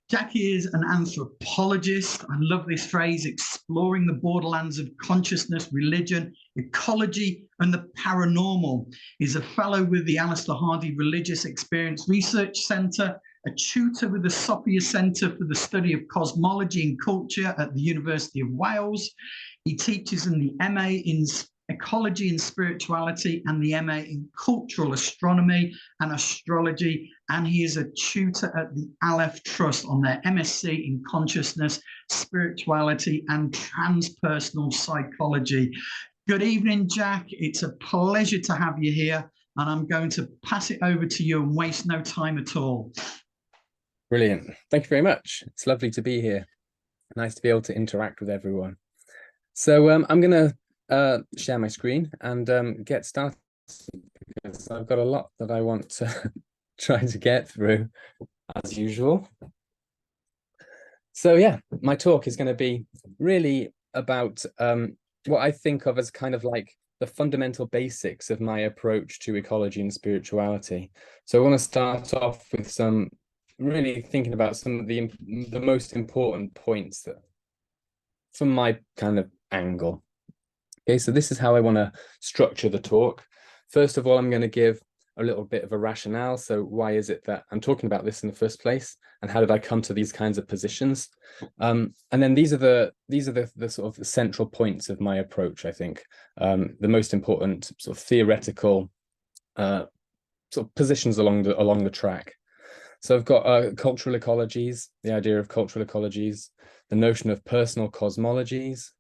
Jackie is an anthropologist. I love this phrase, exploring the borderlands of consciousness, religion, ecology, and the paranormal. He's a fellow with the Alistair Hardy Religious Experience Research Centre, a tutor with the Sophia Centre for the Study of Cosmology and Culture at the University of Wales. He teaches in the MA in Ecology and Spirituality and the MA in Cultural Astronomy and Astrology, and he is a tutor at the Aleph Trust on their MSc in Consciousness, Spirituality and Transpersonal Psychology. Good evening, Jack. It's a pleasure to have you here, and I'm going to pass it over to you and waste no time at all. Brilliant. Thank you very much. It's lovely to be here. Nice to be able to interact with everyone. So I'm going to share my screen and get started, because I've got a lot that I want to try to get through as usual. So yeah, my talk is going to be really about what I think of as kind of like the fundamental basics of my approach to ecology and spirituality. So I want to start off with some really thinking about some of the most important points that from my kind of angle. Okay, so this is how I want to structure the talk. First of all, I'm going to give a little bit of a rationale. So why is it that I'm talking about this in the first place, and how did I come to these kinds of positions? And then these are the sort of central points of my approach. I think the most important sort of theoretical sort of positions along the track. So I've got cultural ecologies, the idea of cultural ecologies, the notion of personal cosmologies,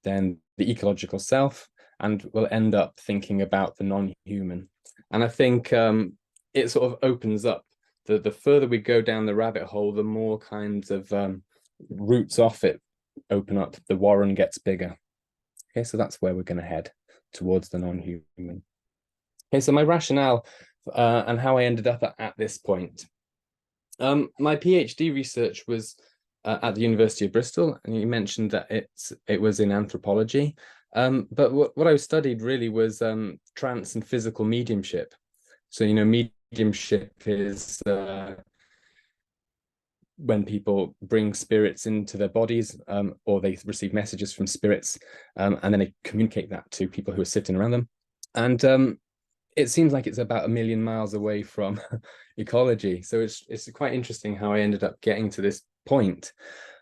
then the ecological self, and we'll end up thinking about the non-human. And I think it sort of opens up, the further we go down the rabbit hole, the more kinds of routes off it open up, the warren gets bigger. Okay, so that's where we're going to head, towards the non-human. Okay, so my rationale and how I ended up at this point. My PhD research was at the University of Bristol, and you mentioned that it was in anthropology. But what I studied really was trance and physical mediumship. So, you know, mediumship is when people bring spirits into their bodies, or they receive messages from spirits, and then they communicate that to people who are sitting around them. And it seems like it's about 1 million miles away from ecology. So it's quite interesting how I ended up getting to this point.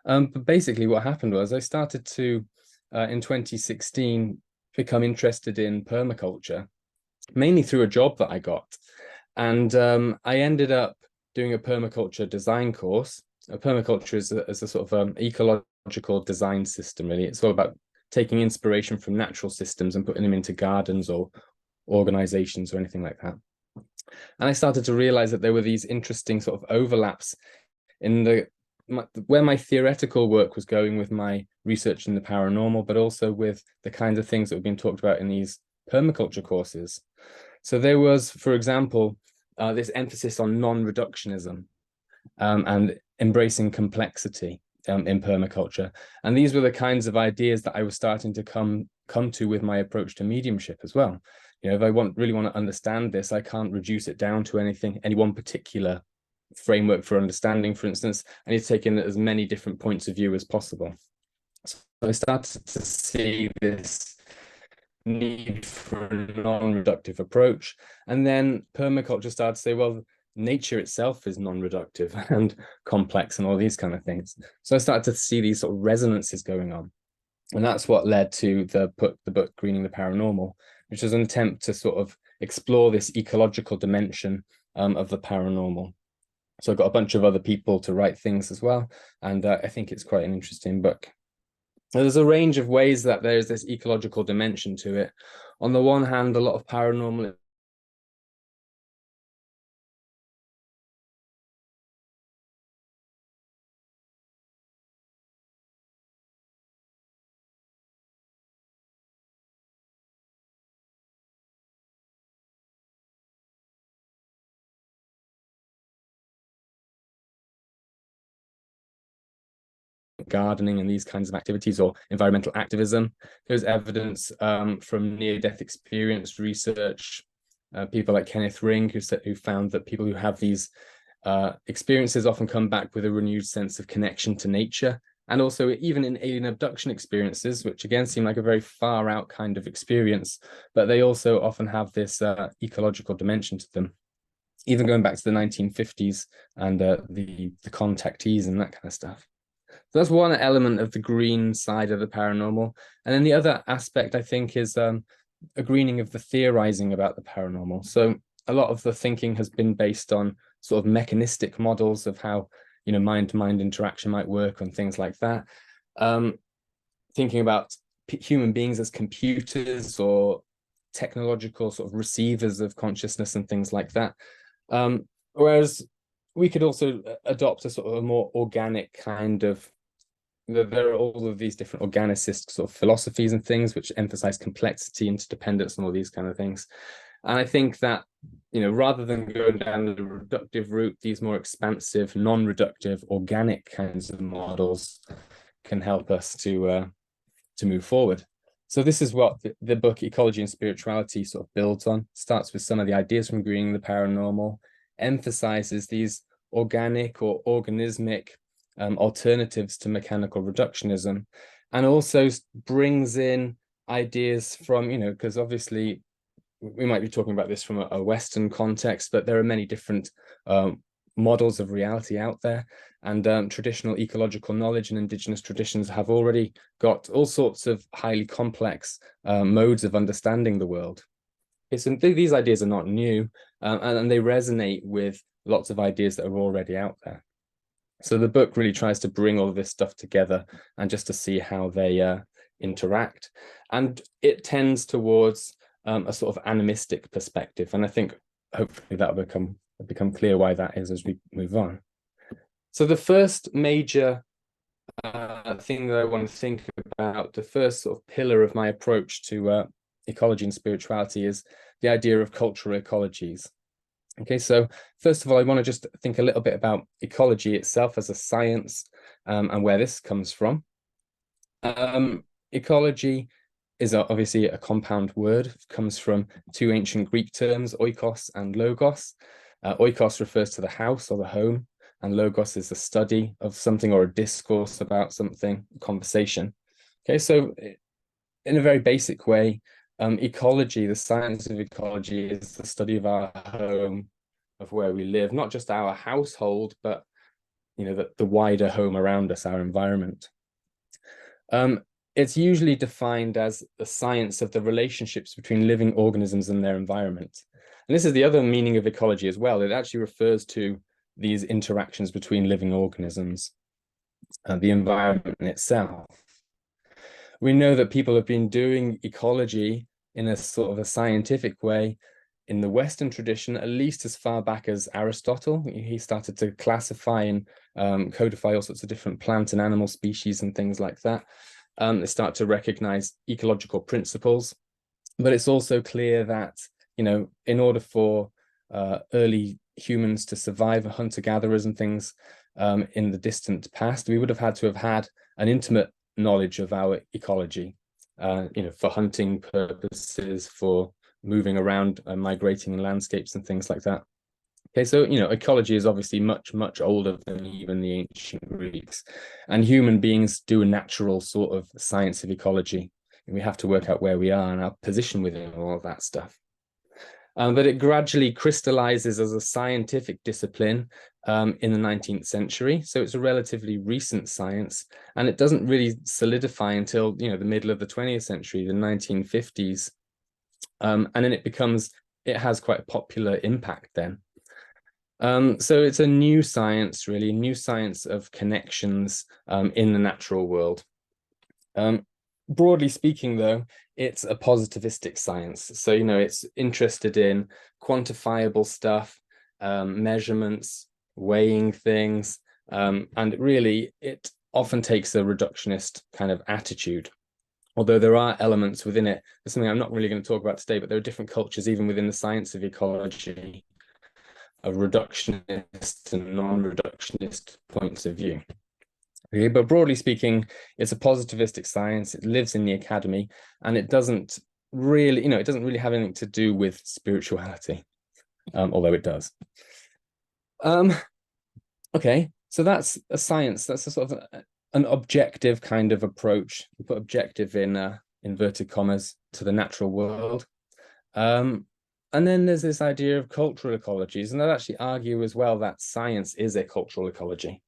But basically what happened was I started to, in 2016, become interested in permaculture, mainly through a job that I got. And I ended up doing a permaculture design course. Permaculture is a sort of ecological design system, really. It's all about taking inspiration from natural systems and putting them into gardens or organizations or anything like that. And I started to realize that there were these interesting sort of overlaps in where my theoretical work was going with my research in the paranormal, but also with the kinds of things that were being talked about in these permaculture courses. So there was, for example, this emphasis on non-reductionism and embracing complexity in permaculture. And these were the kinds of ideas that I was starting to come to with my approach to mediumship as well. You know, if I really want to understand this, I can't reduce it down to any one particular framework for understanding. For instance, I need to take in as many different points of view as possible. So I started to see this need for a non-reductive approach. And then permaculture started to say, well, nature itself is non-reductive and complex and all these kind of things. So I started to see these sort of resonances going on. And that's what led to the book Greening the Paranormal, which was an attempt to sort of explore this ecological dimension of the paranormal. So I got a bunch of other people to write things as well. And I think it's quite an interesting book. There's a range of ways that there's this ecological dimension to it. On the one hand, a lot of paranormal gardening and these kinds of activities, or environmental activism. There's evidence from near-death experience research, people like Kenneth Ring, who found that people who have these experiences often come back with a renewed sense of connection to nature. And also even in alien abduction experiences, which again seem like a very far out kind of experience, but they also often have this ecological dimension to them. Even going back to the 1950s and the contactees and that kind of stuff. So that's one element of the green side of the paranormal. And then the other aspect, I think, is a greening of the theorizing about the paranormal. So a lot of the thinking has been based on sort of mechanistic models of how, you know, mind-to-mind interaction might work and things like that. Thinking about human beings as computers or technological sort of receivers of consciousness and things like that. Whereas we could also adopt a sort of a more organic kind of, there are all of these different organicist sort of philosophies and things which emphasize complexity, interdependence, and all these kind of things. And I think that, you know, rather than going down the reductive route, these more expansive, non-reductive, organic kinds of models can help us to move forward. So this is what the book Ecology and Spirituality sort of builds on. Starts with some of the ideas from greening the paranormal, emphasizes these organic or organismic alternatives to mechanical reductionism, and also brings in ideas from, you know, because obviously we might be talking about this from a Western context, but there are many different models of reality out there, and traditional ecological knowledge and indigenous traditions have already got all sorts of highly complex modes of understanding the world. So these ideas are not new, and they resonate with lots of ideas that are already out there. So the book really tries to bring all of this stuff together and just to see how they interact. And it tends towards a sort of animistic perspective. And I think hopefully that will become clear why that is as we move on. So the first major thing that I want to think about, the first sort of pillar of my approach to ecology and spirituality, is the idea of cultural ecologies. Okay, so first of all, I want to just think a little bit about ecology itself as a science and where this comes from. Ecology is obviously a compound word. It comes from two ancient Greek terms, oikos and logos. Oikos refers to the house or the home, and logos is the study of something or a discourse about something, a conversation. Okay, so in a very basic way, ecology, the science of ecology, is the study of our home, of where we live, not just our household, but, you know, the wider home around us, our environment. It's usually defined as the science of the relationships between living organisms and their environment. And this is the other meaning of ecology as well. It actually refers to these interactions between living organisms and the environment itself. We know that people have been doing ecology in a sort of a scientific way in the Western tradition, at least as far back as Aristotle. He started to classify and codify all sorts of different plant and animal species and things like that. They start to recognize ecological principles, but it's also clear that, you know, in order for early humans to survive, hunter-gatherers and things in the distant past, we would have had to have had an intimate knowledge of our ecology, you know, for hunting purposes, for moving around and migrating in landscapes and things like that. Okay, so, you know, ecology is obviously much, much older than even the ancient Greeks, and human beings do a natural sort of science of ecology. And we have to work out where we are and our position within all of that stuff. But it gradually crystallizes as a scientific discipline in the 19th century. So it's a relatively recent science, and it doesn't really solidify until, you know, the middle of the 20th century, the 1950s. And then it has quite a popular impact then. So it's a new science, really, a new science of connections in the natural world. Broadly speaking, though, it's a positivistic science. So, you know, it's interested in quantifiable stuff, measurements, weighing things, and really it often takes a reductionist kind of attitude. Although there are elements within it, there's something I'm not really going to talk about today, but there are different cultures even within the science of ecology, of reductionist and non-reductionist points of view. Okay, but broadly speaking, it's a positivistic science. It lives in the academy, and it doesn't really, you know, it doesn't really have anything to do with spirituality, although it does. Okay, so that's a science. That's a sort of an objective kind of approach. We put objective in inverted commas to the natural world. And then there's this idea of cultural ecologies, and I'd actually argue as well that science is a cultural ecology.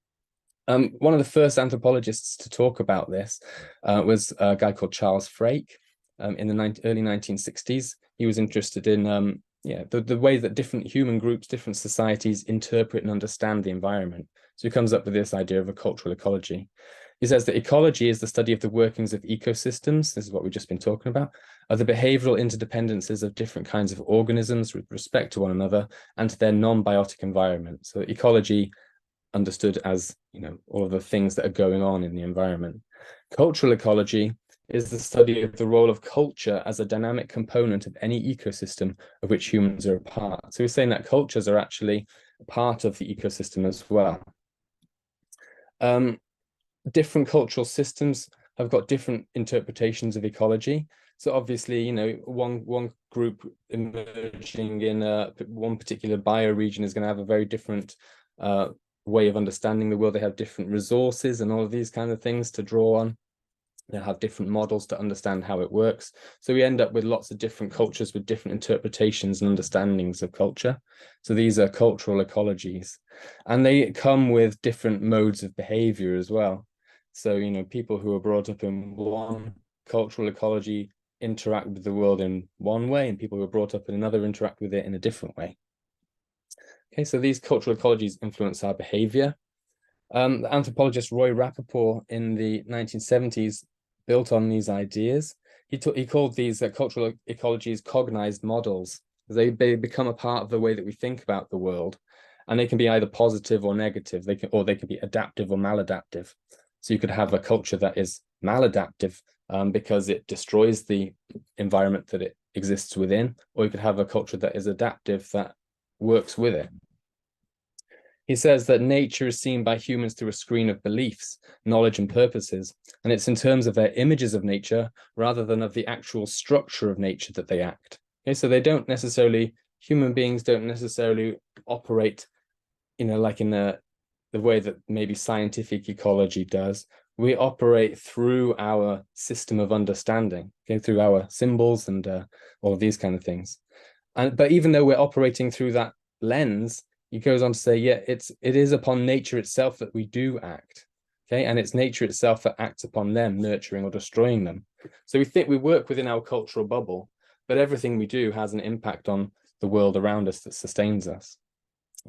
One of the first anthropologists to talk about this was a guy called Charles Frake in the early 1960s. He was interested in the way that different human groups, different societies interpret and understand the environment. So he comes up with this idea of a cultural ecology. He says that ecology is the study of the workings of ecosystems. This is what we've just been talking about, of the behavioral interdependencies of different kinds of organisms with respect to one another and to their non-biotic environment. So ecology understood as, all of the things that are going on in the environment. Cultural ecology is the study of the role of culture as a dynamic component of any ecosystem of which humans are a part. So we're saying that cultures are actually a part of the ecosystem as well. Different cultural systems have got different interpretations of ecology. So obviously, one group emerging in one particular bioregion is going to have a very different way of understanding the world. They have different resources and all of these kind of things to draw on. They'll have different models to understand how it works. So we end up with lots of different cultures with different interpretations and understandings of culture. So these are cultural ecologies, and they come with different modes of behavior as well. So, people who are brought up in one cultural ecology interact with the world in one way, and people who are brought up in another interact with it in a different way. Okay, so these cultural ecologies influence our behavior. The anthropologist Roy Rappaport in the 1970s built on these ideas. He called these cultural ecologies cognized models. They become a part of the way that we think about the world, and they can be either positive or negative. They can be adaptive or maladaptive. So you could have a culture that is maladaptive because it destroys the environment that it exists within, or you could have a culture that is adaptive that works with it. He says that nature is seen by humans through a screen of beliefs, knowledge, and purposes, and it's in terms of their images of nature rather than of the actual structure of nature that they act. Okay, so human beings don't necessarily operate, like in the way that maybe scientific ecology does. We operate through our system of understanding, okay, through our symbols and all of these kind of things. But even though we're operating through that lens, he goes on to say, it is upon nature itself that we do act, okay, and it's nature itself that acts upon them, nurturing or destroying them. So we think we work within our cultural bubble, but everything we do has an impact on the world around us that sustains us.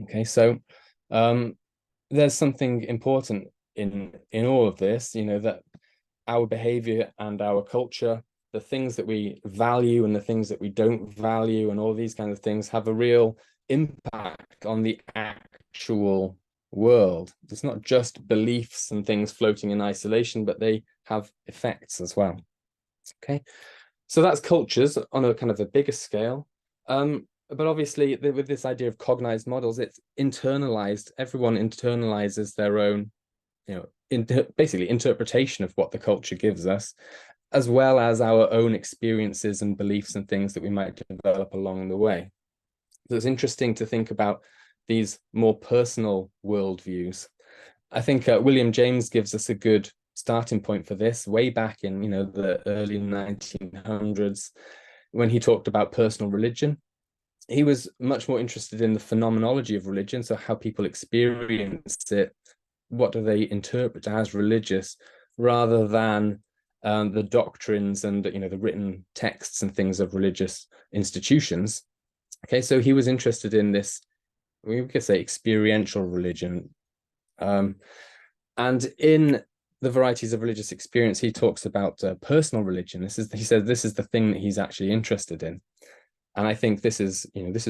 Okay, so there's something important in all of this, that our behavior and our culture, the things that we value and the things that we don't value and all these kinds of things have a real impact on the actual world. It's not just beliefs and things floating in isolation, but they have effects as well. Okay, so that's cultures on a kind of a bigger scale. But obviously, with this idea of cognized models, it's internalized. Everyone internalizes their own, basically interpretation of what the culture gives us, as well as our own experiences and beliefs and things that we might develop along the way. So it's interesting to think about these more personal worldviews. I think William James gives us a good starting point for this way back in, the early 1900s, when he talked about personal religion. He was much more interested in the phenomenology of religion, so how people experience it, what do they interpret as religious, rather than the doctrines and the written texts and things of religious institutions. Okay, so he was interested in this, we could say, experiential religion. And in the varieties of religious experience, he talks about personal religion. He says this is the thing that he's actually interested in. And I think this is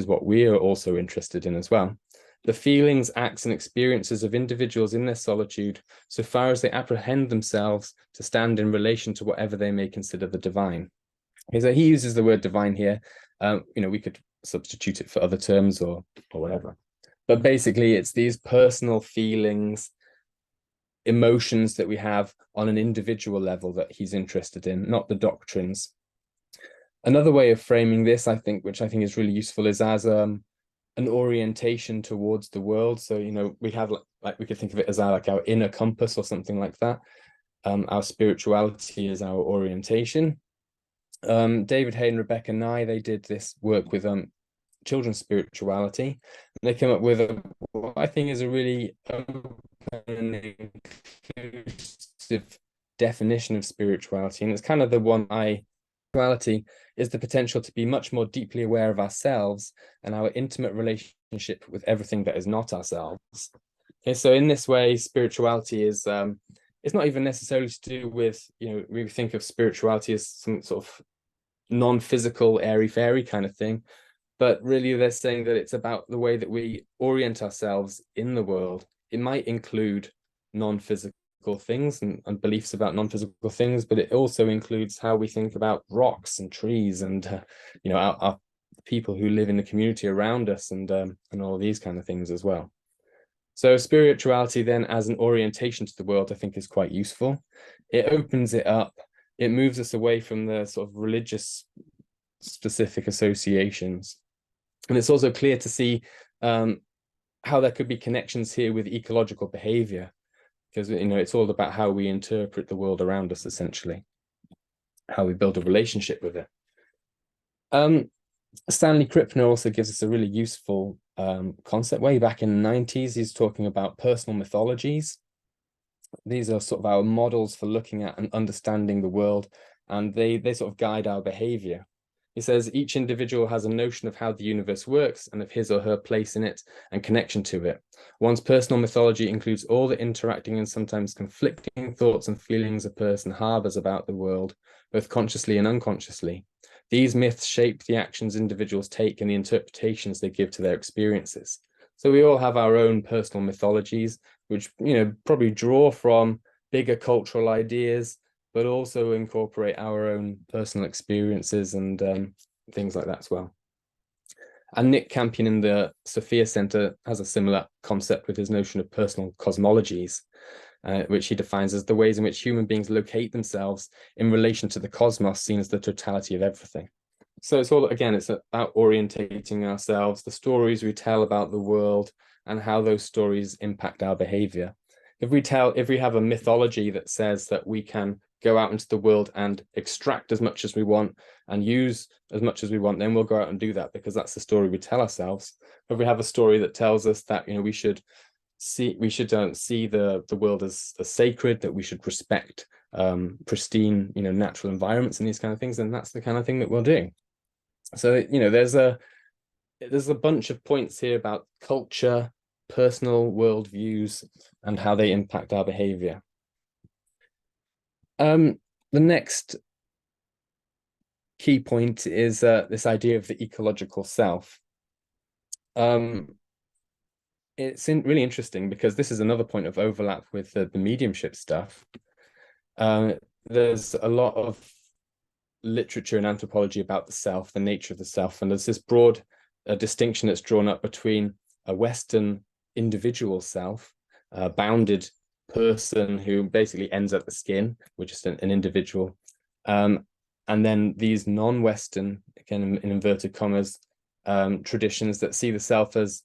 what we are also interested in as well. The feelings, acts, and experiences of individuals in their solitude, so far as they apprehend themselves to stand in relation to whatever they may consider the divine. Okay, so he uses the word divine here. We could substitute it for other terms or whatever. But basically, it's these personal feelings, emotions that we have on an individual level that he's interested in, not the doctrines. Another way of framing this, which I think is really useful, is as an orientation towards the world. So, you know, we have like we could think of it as our inner compass or something like that. Our spirituality is our orientation. David Hay and Rebecca Nye, they did this work with children's spirituality. And they came up with what I think is a really open and inclusive definition of spirituality. And it's kind of the one spirituality is the potential to be much more deeply aware of ourselves and our intimate relationship with everything that is not ourselves. Okay, so in this way, spirituality is it's not even necessarily to do with, you know, we think of spirituality as some sort of non-physical, airy-fairy kind of thing, but really they're saying that it's about the way that we orient ourselves in the world. It might include non-physical things and beliefs about non-physical things, but it also includes how we think about rocks and trees and you know, our people who live in the community around us and all these kind of things as well. So spirituality then as an orientation to the world, I think, is quite useful. It opens it up. It moves us away from the sort of religious specific associations. And it's also clear to see how there could be connections here with ecological behavior, because, you know, it's all about how we interpret the world around us, essentially, how we build a relationship with it. Stanley Krippner also gives us a really useful concept. Way back in the 90s, he's talking about personal mythologies. These are sort of our models for looking at and understanding the world, and they sort of guide our behavior. He says each individual has a notion of how the universe works and of his or her place in it and connection to it. One's personal mythology includes all the interacting and sometimes conflicting thoughts and feelings a person harbors about the world, both consciously and unconsciously. These myths shape the actions individuals take and the interpretations they give to their experiences. So we all have our own personal mythologies, which, you know, probably draw from bigger cultural ideas, but also incorporate our own personal experiences and things like that as well. And Nick Campion in the Sophia Center has a similar concept with his notion of personal cosmologies, which he defines as the ways in which human beings locate themselves in relation to the cosmos, seen as the totality of everything. So it's all, again, it's about orientating ourselves, the stories we tell about the world and how those stories impact our behavior. If we have a mythology that says that we can go out into the world and extract as much as we want and use as much as we want, then we'll go out and do that because that's the story we tell ourselves. If we have a story that tells us that, you know, we should see the world as sacred, that we should respect pristine, you know, natural environments and these kind of things, then that's the kind of thing that we'll do. So, you know, there's a bunch of points here about culture, personal worldviews, and how they impact our behavior. The next key point is this idea of the ecological self. It's really interesting because this is another point of overlap with the mediumship stuff. There's a lot of literature and anthropology about the self, the nature of the self, and there's this broad distinction that's drawn up between a Western individual self, a bounded person who basically ends at the skin, which is an individual, and then these non-Western, again in inverted commas, traditions that see the self as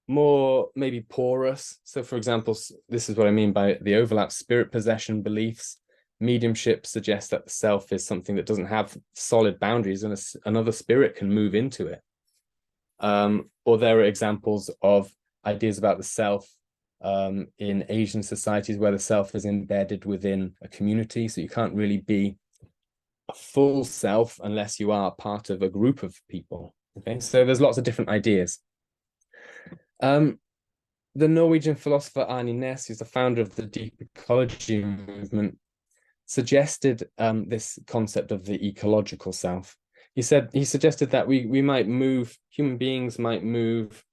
more maybe porous. So for example, this is what I mean by the overlap: spirit possession beliefs. Mediumship suggests that the self is something that doesn't have solid boundaries and another spirit can move into it. Or there are examples of ideas about the self in Asian societies where the self is embedded within a community. So you can't really be a full self unless you are part of a group of people. Okay, so there's lots of different ideas. The Norwegian philosopher Arne Næss, who's the founder of the deep ecology movement, suggested this concept of the ecological self. He suggested that human beings might move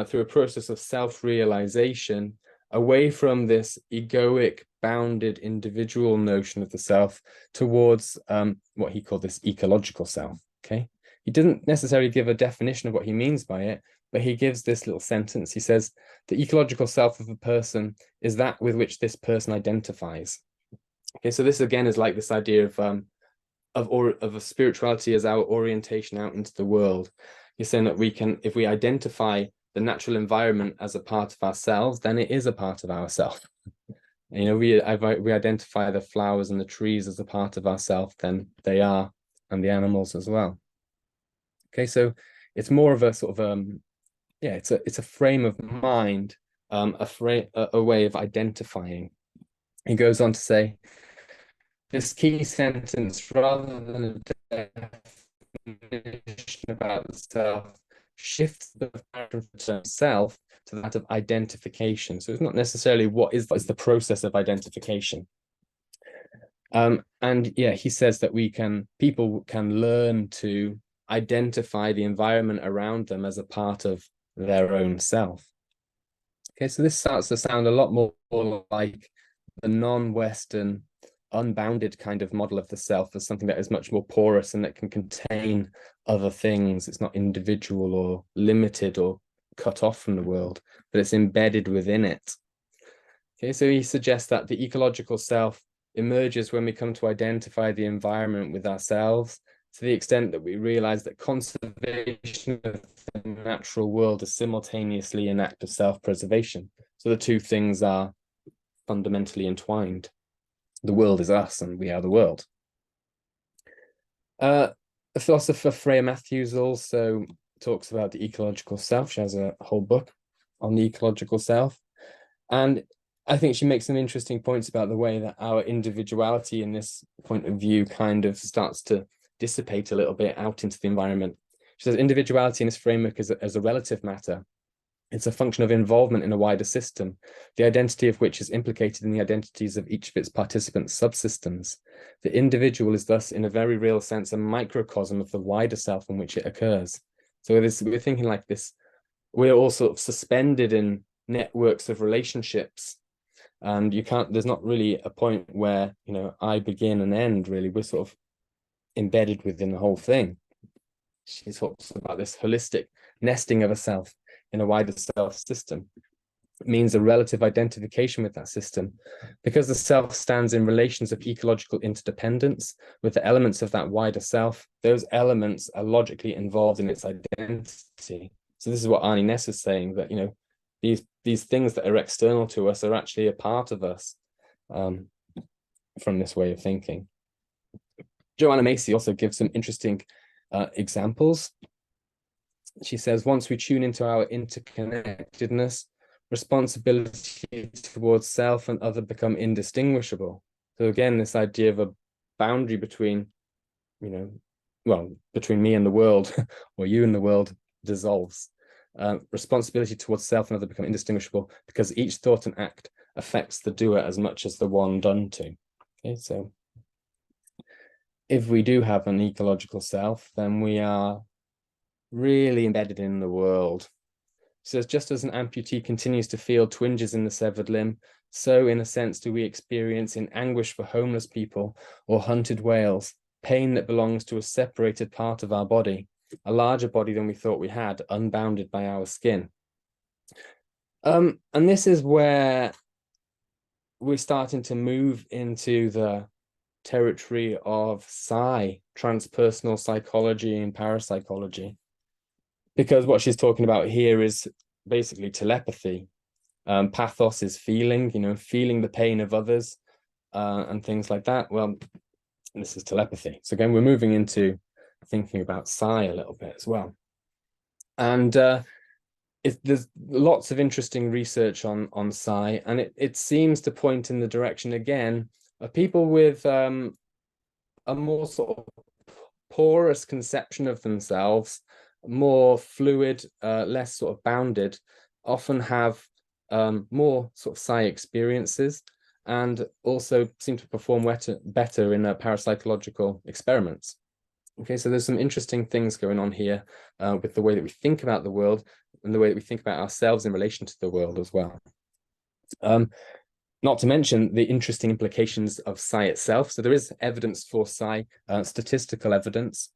through a process of self-realization away from this egoic, bounded individual notion of the self towards what he called this ecological self. Okay, he didn't necessarily give a definition of what he means by it, but he gives this little sentence. He says, the ecological self of a person is that with which this person identifies. Okay, so this again is like this idea of a spirituality as our orientation out into the world. You're saying that we can, if we identify the natural environment as a part of ourselves, then it is a part of ourself. You know, we identify the flowers and the trees as a part of ourself, then they are, and the animals as well. Okay, so it's more of a sort of yeah, it's a frame of mind, a way of identifying. He goes on to say, this key sentence, rather than a definition about the self, shifts the term self to that of identification. So it's not necessarily what is the process of identification. And yeah, he says that people can learn to identify the environment around them as a part of their own self. Okay, so this starts to sound a lot more like the non-Western, unbounded kind of model of the self as something that is much more porous and that can contain other things. It's not individual or limited or cut off from the world, but it's embedded within it. Okay, so he suggests that the ecological self emerges when we come to identify the environment with ourselves, to the extent that we realize that conservation of the natural world is simultaneously an act of self-preservation. So the two things are fundamentally entwined. The world is us and we are the world. The philosopher Freya Matthews also talks about the ecological self. She has a whole book on the ecological self. And I think she makes some interesting points about the way that our individuality in this point of view kind of starts to dissipate a little bit out into the environment. She says individuality in this framework is as a relative matter. It's a function of involvement in a wider system, the identity of which is implicated in the identities of each of its participant subsystems. The individual is thus, in a very real sense, a microcosm of the wider self in which it occurs. So we're thinking like this, we're all sort of suspended in networks of relationships, and there's not really a point where, you know, I begin and end, really. We're sort of embedded within the whole thing. She talks about this holistic nesting of a self in a wider self system. It means a relative identification with that system, because the self stands in relations of ecological interdependence with the elements of that wider self. Those elements are logically involved in its identity. So this is what Arnie Ness is saying, that, you know, these things that are external to us are actually a part of us, from this way of thinking. Joanna Macy also gives some interesting examples. She says, once we tune into our interconnectedness, responsibility towards self and other become indistinguishable. So again, this idea of a boundary between, you know, well, between me and the world, or you and the world, dissolves. Responsibility towards self and other become indistinguishable because each thought and act affects the doer as much as the one done to. Okay, so if we do have an ecological self, then we are really embedded in the world. So just as an amputee continues to feel twinges in the severed limb, so in a sense do we experience in anguish for homeless people or hunted whales, pain that belongs to a separated part of our body, a larger body than we thought we had, unbounded by our skin. And this is where we're starting to move into the territory of psi, transpersonal psychology and parapsychology. Because what she's talking about here is basically telepathy. Pathos is feeling, you know, feeling the pain of others, and things like that. Well, this is telepathy. So again, we're moving into thinking about psi a little bit as well. And there's lots of interesting research on psi, and it seems to point in the direction, again, of people with a more sort of porous conception of themselves, more fluid, less sort of bounded, often have more sort of psi experiences, and also seem to perform better in parapsychological experiments. Okay, so there's some interesting things going on here with the way that we think about the world and the way that we think about ourselves in relation to the world as well. Not to mention the interesting implications of psi itself. So there is evidence for psi, statistical evidence.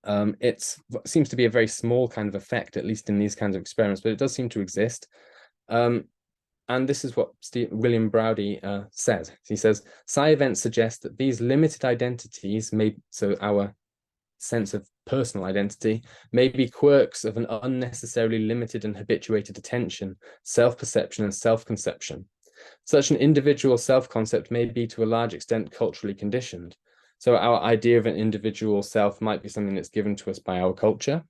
It seems to be a very small kind of effect, at least in these kinds of experiments, but it does seem to exist. And this is what William Browdy says. He says, psi events suggest that these limited identities, so our sense of personal identity may be quirks of an unnecessarily limited and habituated attention, self-perception, and self-conception. Such an individual self-concept may be to a large extent culturally conditioned. So our idea of an individual self might be something that's given to us by our culture.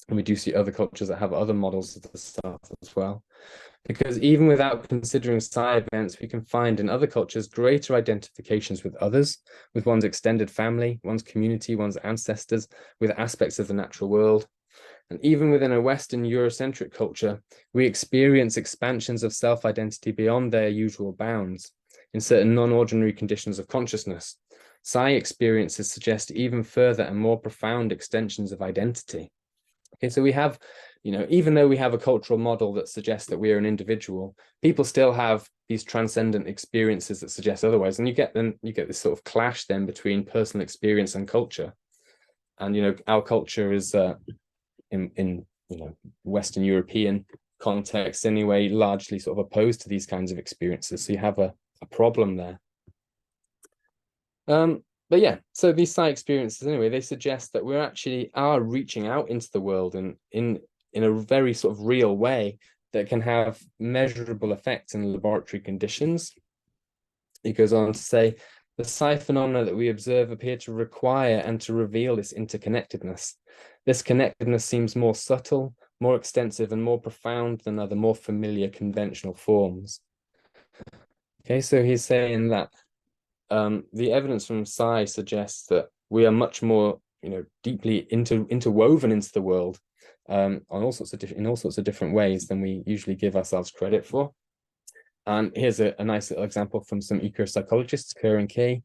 And we do see other cultures that have other models of the self as well. Because even without considering psi events, we can find in other cultures greater identifications with others, with one's extended family, one's community, one's ancestors, with aspects of the natural world. And even within a Western Eurocentric culture, we experience expansions of self-identity beyond their usual bounds in certain non-ordinary conditions of consciousness. Psi experiences suggest even further and more profound extensions of identity. Okay, so we have, even though we have a cultural model that suggests that we are an individual, people still have these transcendent experiences that suggest otherwise. And you get this sort of clash then between personal experience and culture. And, our culture is in Western European context anyway, largely sort of opposed to these kinds of experiences. So you have a problem there. But yeah, so these psi experiences anyway, they suggest that we actually are reaching out into the world and in a very sort of real way that can have measurable effects in laboratory conditions. He goes on to say, the psi phenomena that we observe appear to require and to reveal this interconnectedness. This connectedness seems more subtle, more extensive, and more profound than other more familiar conventional forms. Okay, so he's saying that the evidence from psi suggests that we are much more, deeply interwoven into the world in all sorts of different ways than we usually give ourselves credit for. And here's a nice little example from some eco-psychologists, Kerr and Kay.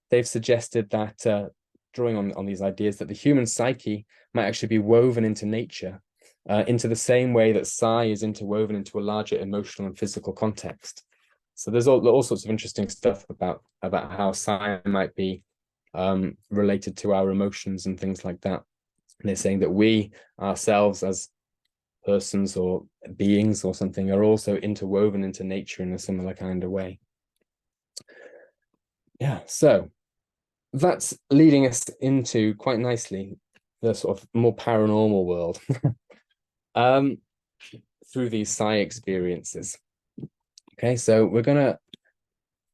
They've suggested that, drawing on these ideas, that the human psyche might actually be woven into nature, into the same way that psi is interwoven into a larger emotional and physical context. So there's all sorts of interesting stuff about how psi might be related to our emotions and things like that. And they're saying that we ourselves as persons or beings or something are also interwoven into nature in a similar kind of way. Yeah, so that's leading us into quite nicely the sort of more paranormal world through these psi experiences. Okay, so we're going to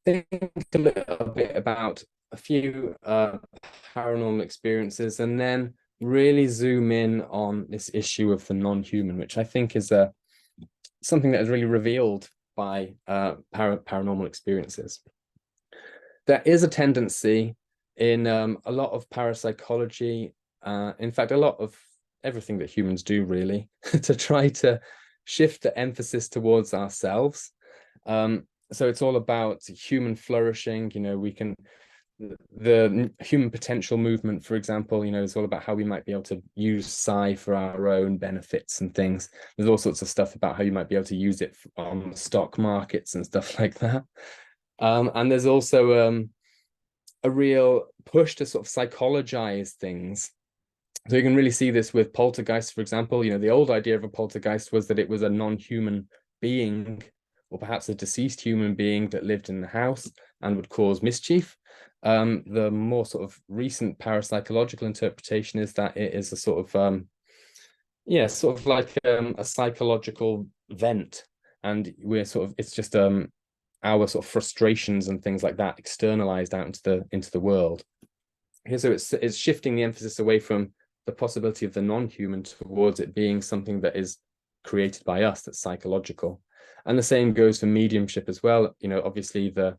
think a little bit about a few paranormal experiences and then really zoom in on this issue of the non-human, which I think is something that is really revealed by paranormal experiences. There is a tendency in a lot of parapsychology, in fact, a lot of everything that humans do really, to try to shift the emphasis towards ourselves. So it's all about human flourishing. The human potential movement, for example, is all about how we might be able to use psi for our own benefits and things. There's all sorts of stuff about how you might be able to use it on the stock markets and stuff like that. And there's also a real push to sort of psychologize things. So you can really see this with poltergeists, for example. The old idea of a poltergeist was that it was a non-human being, or perhaps a deceased human being that lived in the house and would cause mischief. The more sort of recent parapsychological interpretation is that it is a sort of like a psychological vent, and it's just our sort of frustrations and things like that externalized out into the world. Okay, so it's shifting the emphasis away from the possibility of the non-human towards it being something that is created by us, that's psychological. And the same goes for mediumship as well. Obviously the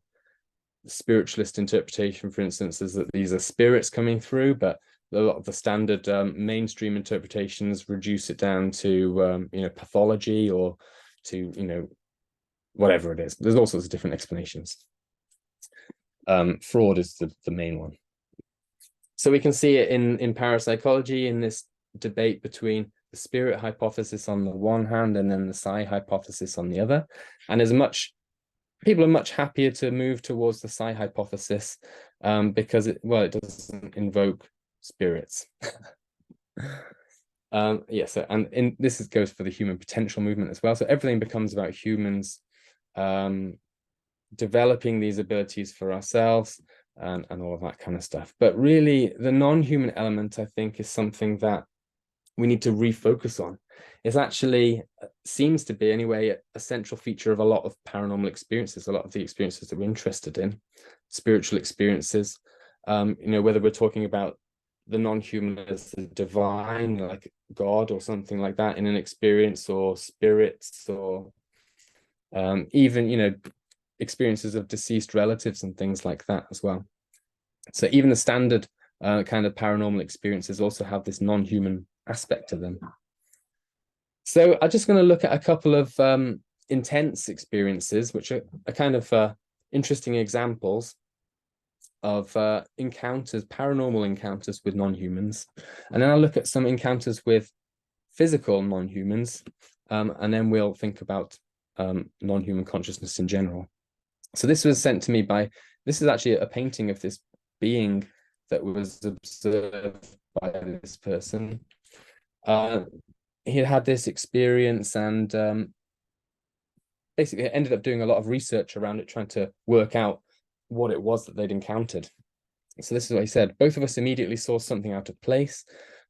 spiritualist interpretation, for instance, is that these are spirits coming through, but a lot of the standard mainstream interpretations reduce it down to pathology or to whatever it is. There's all sorts of different explanations. Fraud is the main one. So we can see it in parapsychology, in this debate between the spirit hypothesis on the one hand and then the psi hypothesis on the other. And people are much happier to move towards the psi hypothesis because it doesn't invoke spirits. This goes for the human potential movement as well. So everything becomes about humans developing these abilities for ourselves, and all of that kind of stuff. But really, the non-human element, I think, is something that we need to refocus on. It's actually seems to be, anyway, a central feature of a lot of paranormal experiences, a lot of the experiences that we're interested in, spiritual experiences. Whether we're talking about the non-human as the divine, like God or something like that in an experience, or spirits, or even, experiences of deceased relatives and things like that as well. So even the standard kind of paranormal experiences also have this non-human aspect to them. So I'm just going to look at a couple of intense experiences, which are kind of interesting examples of encounters, paranormal encounters with non-humans. And then I'll look at some encounters with physical non-humans, and then we'll think about non-human consciousness in general. So this was sent to me this is actually a painting of this being that was observed by this person. He had this experience, and basically ended up doing a lot of research around it, trying to work out what it was that they'd encountered. So this is what he said. Both of us immediately saw something out of place.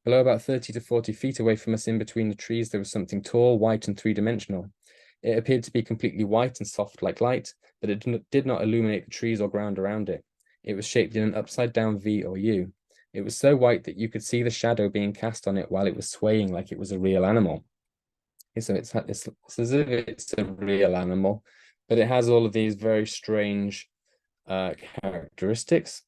Below, about 30 to 40 feet away from us, in between the trees, there was something tall, white, and three-dimensional. It appeared to be completely white and soft like light, but it did not illuminate the trees or ground around it. It was shaped in an upside-down V or U. It was so white that you could see the shadow being cast on it while it was swaying like it was a real animal. So it's as if it's a real animal, but it has all of these very strange characteristics.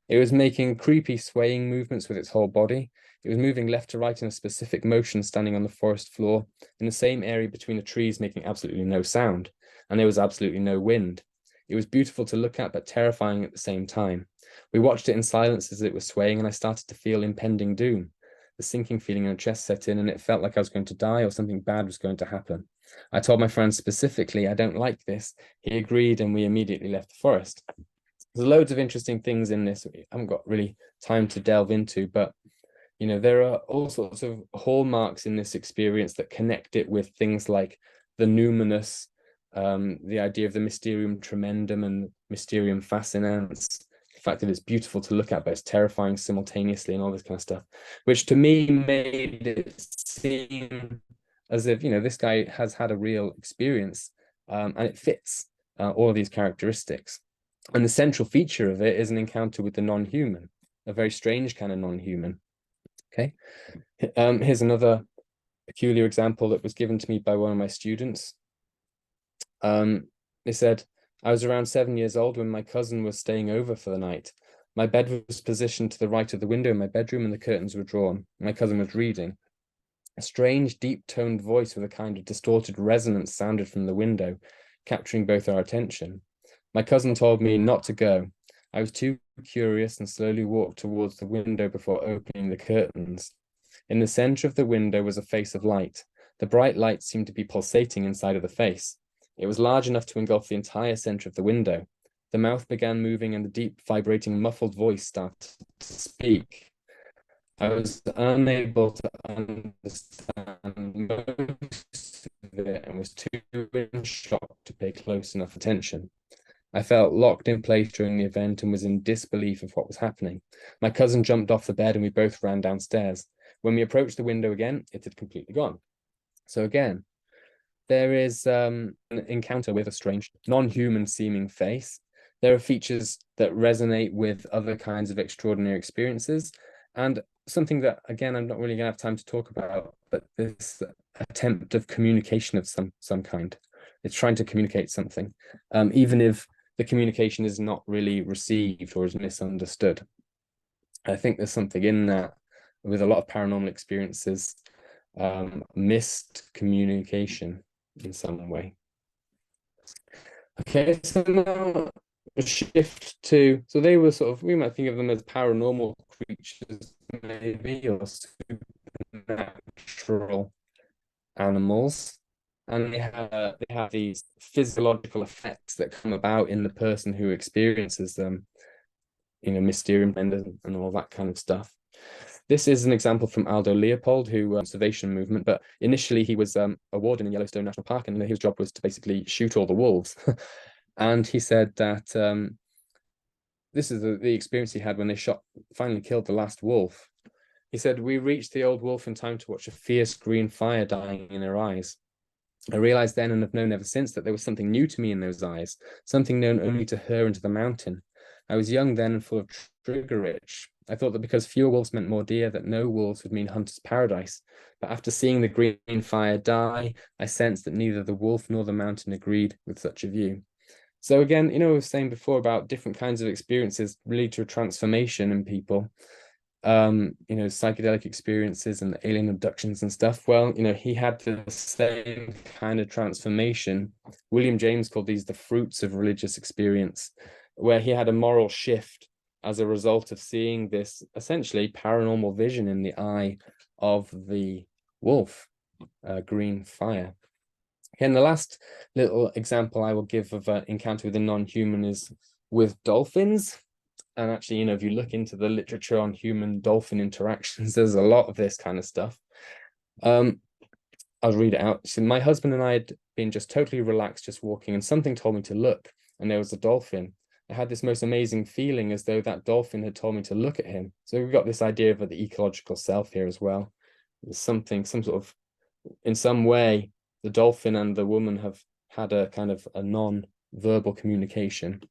It was making creepy swaying movements with its whole body. It was moving left to right in a specific motion, standing on the forest floor in the same area between the trees, making absolutely no sound, and there was absolutely no wind. It was beautiful to look at, but terrifying at the same time. We watched it in silence as it was swaying, and I started to feel impending doom. The sinking feeling in the chest set in, and it felt like I was going to die or something bad was going to happen. I told my friend specifically, I don't like this. He agreed, and we immediately left the forest. There's loads of interesting things in this I haven't got really time to delve into, but there are all sorts of hallmarks in this experience that connect it with things like the numinous, the idea of the mysterium tremendum and mysterium fascinans, the fact that it's beautiful to look at, but it's terrifying simultaneously, and all this kind of stuff, which to me made it seem as if, this guy has had a real experience, and it fits all of these characteristics. And the central feature of it is an encounter with the non-human, a very strange kind of non-human. Okay. Here's another peculiar example that was given to me by one of my students. They said, I was around 7 years old when my cousin was staying over for the night. My bed was positioned to the right of the window in my bedroom, and the curtains were drawn. My cousin was reading. A strange, deep-toned voice with a kind of distorted resonance sounded from the window, capturing both our attention. My cousin told me not to go. I was too curious and slowly walked towards the window before opening the curtains. In the center of the window was a face of light. The bright light seemed to be pulsating inside of the face. It was large enough to engulf the entire center of the window. The mouth began moving, and the deep, vibrating, muffled voice started to speak. I was unable to understand most of it and was too in shock to pay close enough attention. I felt locked in place during the event and was in disbelief of what was happening. My cousin jumped off the bed and we both ran downstairs. When we approached the window again, it had completely gone. So again, there is an encounter with a strange, non-human seeming face. There are features that resonate with other kinds of extraordinary experiences, and something that, again, I'm not really going to have time to talk about, but this attempt of communication of some kind. It's trying to communicate something, even if the communication is not really received or is misunderstood. I think there's something in that with a lot of paranormal experiences, missed communication in some way. Okay, so now a shift to, so they were sort of, we might think of them as paranormal creatures, maybe, or supernatural animals. And they have these physiological effects that come about in the person who experiences them, mysterium and all that kind of stuff. This is an example from Aldo Leopold, who conservation movement, but initially he was a warden in Yellowstone National Park, and his job was to basically shoot all the wolves. And he said that this is the experience he had when they finally killed the last wolf. He said, "We reached the old wolf in time to watch a fierce green fire dying in her eyes. I realized then, and have known ever since, that there was something new to me in those eyes, something known only to her and to the mountain. I was young then and full of trigger itch. I thought that because fewer wolves meant more deer, that no wolves would mean hunter's paradise. But after seeing the green fire die, I sensed that neither the wolf nor the mountain agreed with such a view." So again, we were saying before about different kinds of experiences lead to a transformation in people. Psychedelic experiences and alien abductions and stuff. Well, he had the same kind of transformation. William James called these the fruits of religious experience, where he had a moral shift as a result of seeing this essentially paranormal vision in the eye of the wolf, green fire. And the last little example I will give of an encounter with a non-human is with dolphins. And actually, if you look into the literature on human-dolphin interactions, there's a lot of this kind of stuff. I'll read it out. So my husband and I had been just totally relaxed, just walking, and something told me to look, and there was a dolphin. I had this most amazing feeling as though that dolphin had told me to look at him. So we've got this idea of the ecological self here as well. There's something, some sort of, in some way, the dolphin and the woman have had a kind of a non-verbal communication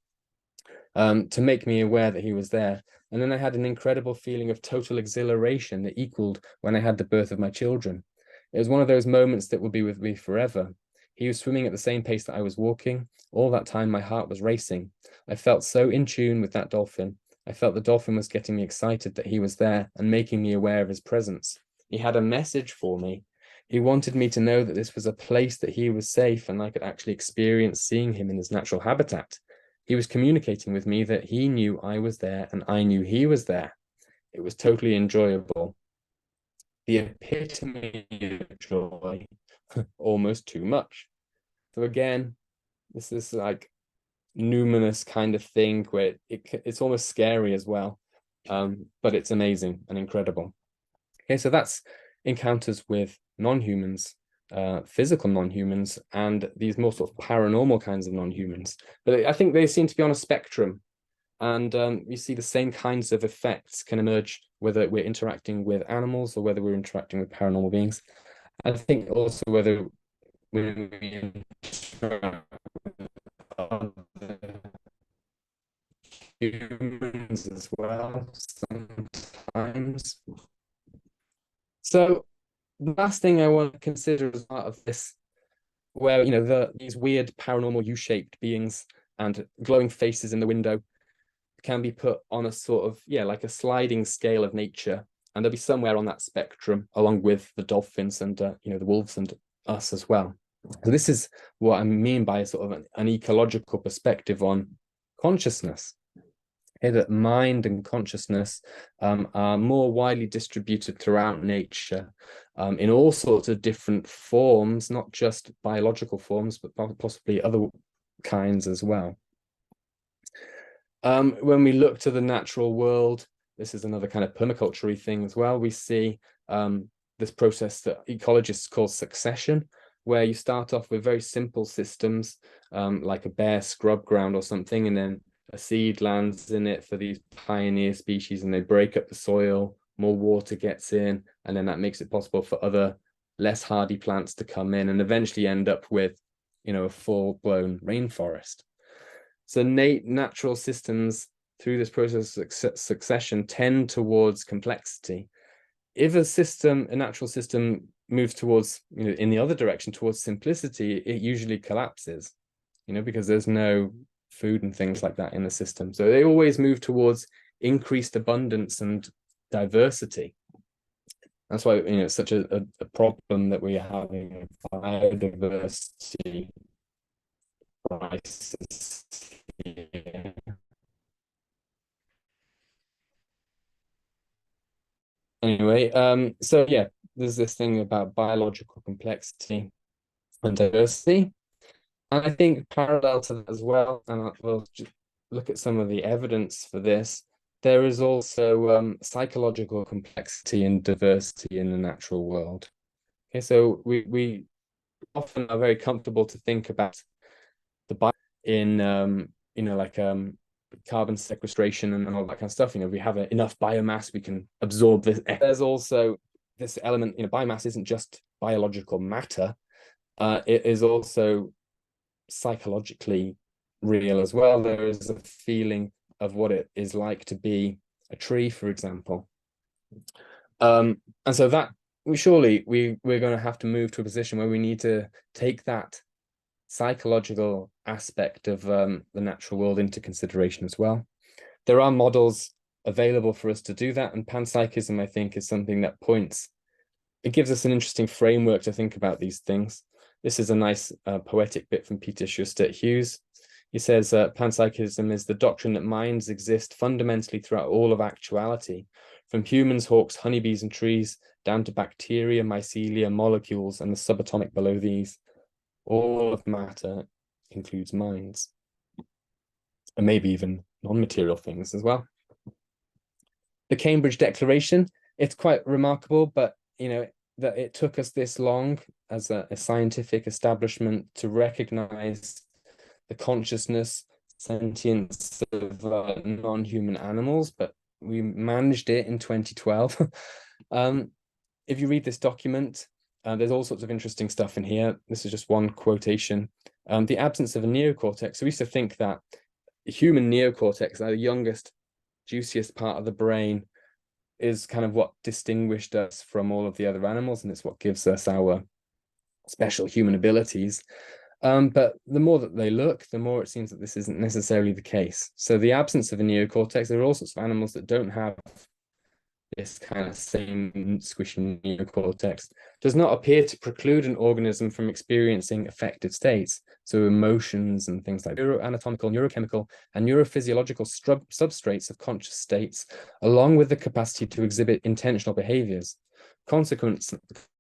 to make me aware that he was there. And then I had an incredible feeling of total exhilaration that equaled when I had the birth of my children. It was one of those moments that will be with me forever. He was swimming at the same pace that I was walking. All that time, my heart was racing. I felt so in tune with that dolphin. I felt the dolphin was getting me excited that he was there and making me aware of his presence. He had a message for me. He wanted me to know that this was a place that he was safe and I could actually experience seeing him in his natural habitat. He was communicating with me that he knew I was there and I knew he was there. It was totally enjoyable. The epitome of joy, almost too much. So again, this is like numinous kind of thing where it's almost scary as well, but it's amazing and incredible. Okay, so that's encounters with non-humans, physical non-humans, and these more sort of paranormal kinds of non-humans. But I think they seem to be on a spectrum, and you see the same kinds of effects can emerge whether we're interacting with animals or whether we're interacting with paranormal beings. I think also whether we interact with other humans as well sometimes. So the last thing I want to consider as part of this, where these weird paranormal U-shaped beings and glowing faces in the window can be put on a sort of like a sliding scale of nature, and they'll be somewhere on that spectrum along with the dolphins and the wolves and us as well. So this is what I mean by sort of an ecological perspective on consciousness. Okay, that mind and consciousness are more widely distributed throughout nature in all sorts of different forms, not just biological forms, but possibly other kinds as well. When we look to the natural world, this is another kind of permaculture thing as well. We see this process that ecologists call succession, where you start off with very simple systems like a bare scrub ground or something, and then a seed lands in it for these pioneer species, and they break up the soil, more water gets in, and then that makes it possible for other less hardy plants to come in and eventually end up with a full-blown rainforest. So natural systems through this process of succession tend towards complexity. If a natural system moves towards in the other direction towards simplicity, it usually collapses, because there's no food and things like that in the system. So they always move towards increased abundance and diversity. That's why it's such a problem that we're having a biodiversity crisis here. Anyway, so yeah, there's this thing about biological complexity and diversity. And I think parallel to that as well, and we'll just look at some of the evidence for this, there is also psychological complexity and diversity in the natural world. Okay, so we often are very comfortable to think about the Bible in like carbon sequestration and all that kind of stuff. You know, we have enough biomass, we can absorb this. There's also this element, you know, biomass isn't just biological matter. It is also psychologically real as well. There is a feeling of what it is like to be a tree, for example. And so that we're going to have to move to a position where we need to take that psychological aspect of the natural world into consideration as well. There are models available for us to do that, and panpsychism, I think, is something that it gives us an interesting framework to think about these things. This is a nice poetic bit from Peter Schuster-Hughes. He says, panpsychism is the doctrine that minds exist fundamentally throughout all of actuality, from humans, hawks, honeybees, and trees, down to bacteria, mycelia, molecules, and the subatomic below these. All of matter includes minds, and maybe even non-material things as well. The Cambridge Declaration, it's quite remarkable, but you know, that it took us this long as a scientific establishment to recognize the consciousness, sentience of non-human animals, but we managed it in 2012. If you read this document, there's all sorts of interesting stuff in here. This is just one quotation. The absence of a neocortex. So we used to think that the human neocortex, the youngest, juiciest part of the brain, is kind of what distinguished us from all of the other animals, and it's what gives us our special human abilities. But the more that they look, the more it seems that this isn't necessarily the case. So the absence of a neocortex, there are all sorts of animals that don't have this kind of same squishy neocortex, does not appear to preclude an organism from experiencing affective states, so emotions and things like neuroanatomical, neurochemical, and neurophysiological substrates of conscious states, along with the capacity to exhibit intentional behaviors.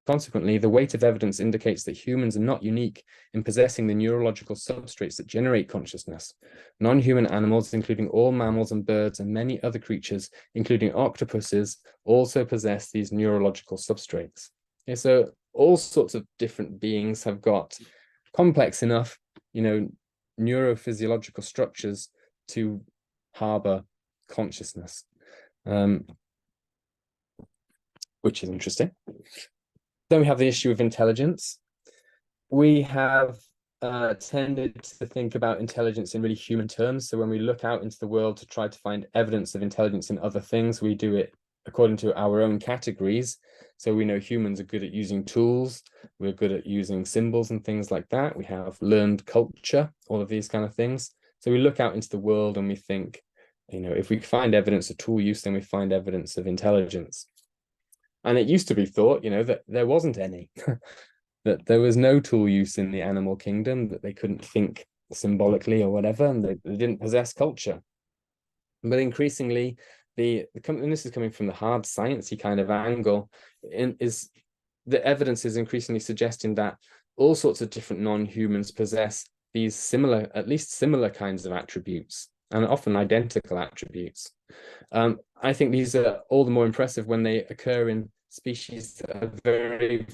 Consequently, the weight of evidence indicates that humans are not unique in possessing the neurological substrates that generate consciousness. Non-human animals, including all mammals and birds and many other creatures, including octopuses, also possess these neurological substrates. Okay, so all sorts of different beings have got complex enough, you know, neurophysiological structures to harbor consciousness, which is interesting. Then we have the issue of intelligence. We have tended to think about intelligence in really human terms. So when we look out into the world to try to find evidence of intelligence in other things, we do it according to our own categories. So we know humans are good at using tools. We're good at using symbols and things like that. We have learned culture, all of these kind of things. So we look out into the world and we think, you know, if we find evidence of tool use, then we find evidence of intelligence. And it used to be thought, you know, that there wasn't any, that there was no tool use in the animal kingdom, that they couldn't think symbolically or whatever, and they didn't possess culture. But increasingly, and this is coming from the hard sciencey kind of angle, is the evidence is increasingly suggesting that all sorts of different non-humans possess these similar, at least similar kinds of attributes, and often identical attributes. I think these are all the more impressive when they occur in species that are very